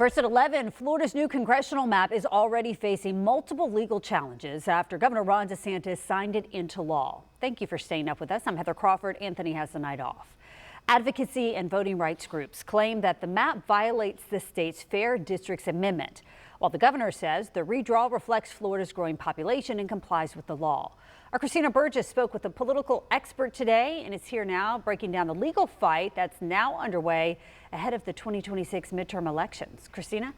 First at 11, Florida's new congressional map is already facing multiple legal challenges after Governor Ron DeSantis signed it into law. Thank you for staying up with us. I'm Heather Crawford. Anthony has the night off. Advocacy and voting rights groups claim that the map violates the state's Fair Districts Amendment, while the governor says the redraw reflects Florida's growing population and complies with the law. Our Christina Burgess spoke with a political expert today and is here now breaking down the legal fight that's now underway ahead of the 2026 midterm elections. Christina?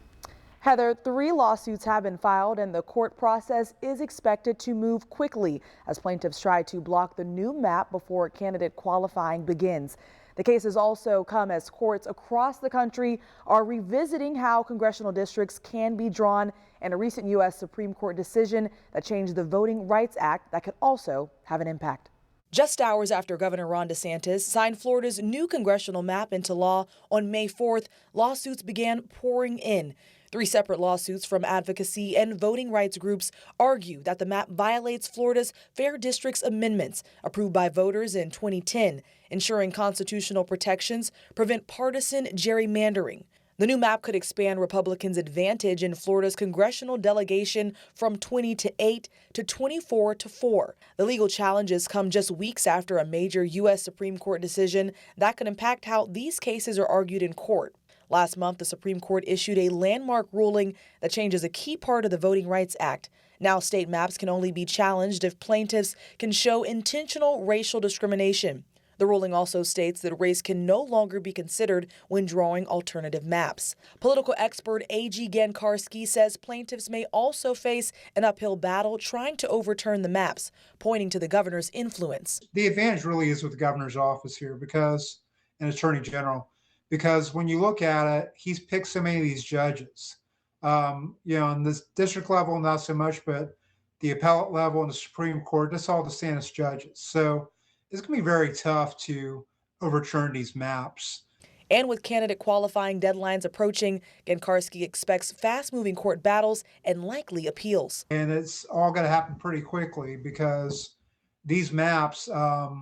Heather, 3 lawsuits have been filed and the court process is expected to move quickly as plaintiffs try to block the new map before candidate qualifying begins. The cases also come as courts across the country are revisiting how congressional districts can be drawn, and a recent U.S. Supreme Court decision that changed the Voting Rights Act that could also have an impact. Just hours after Governor Ron DeSantis signed Florida's new congressional map into law on May 4th, lawsuits began pouring in. 3 separate lawsuits from advocacy and voting rights groups argue that the map violates Florida's Fair Districts Amendments approved by voters in 2010, ensuring constitutional protections prevent partisan gerrymandering. The new map could expand Republicans' advantage in Florida's congressional delegation from 20 to 8 to 24 to 4. The legal challenges come just weeks after a major U.S. Supreme Court decision that could impact how these cases are argued in court. Last month, the Supreme Court issued a landmark ruling that changes a key part of the Voting Rights Act. Now, state maps can only be challenged if plaintiffs can show intentional racial discrimination. The ruling also states that race can no longer be considered when drawing alternative maps. Political expert A.G. Gankarski says plaintiffs may also face an uphill battle trying to overturn the maps, pointing to the governor's influence. The advantage really is with the governor's office here and attorney general, because when you look at it, he's picked so many of these judges. On this district level, not so much, but the appellate level and the Supreme Court, that's all DeSantis judges. So it's going to be very tough to overturn these maps. And with candidate qualifying deadlines approaching, Gankarski expects fast-moving court battles and likely appeals. And it's all going to happen pretty quickly because these maps, are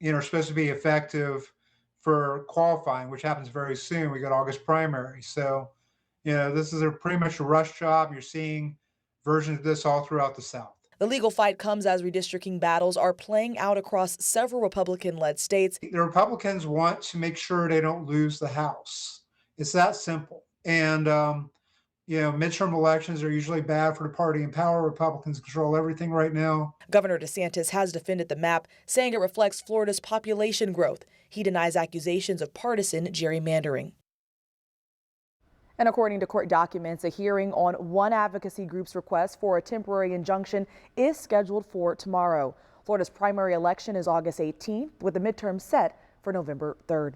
supposed to be effective for qualifying, which happens very soon. We got August primary. So, this is pretty much a rush job. You're seeing versions of this all throughout the South. The legal fight comes as redistricting battles are playing out across several Republican-led states. The Republicans want to make sure they don't lose the House. It's that simple. And, midterm elections are usually bad for the party in power. Republicans control everything right now. Governor DeSantis has defended the map, saying it reflects Florida's population growth. He denies accusations of partisan gerrymandering. And according to court documents, a hearing on one advocacy group's request for a temporary injunction is scheduled for tomorrow. Florida's primary election is August 18th, with the midterm set for November 3rd.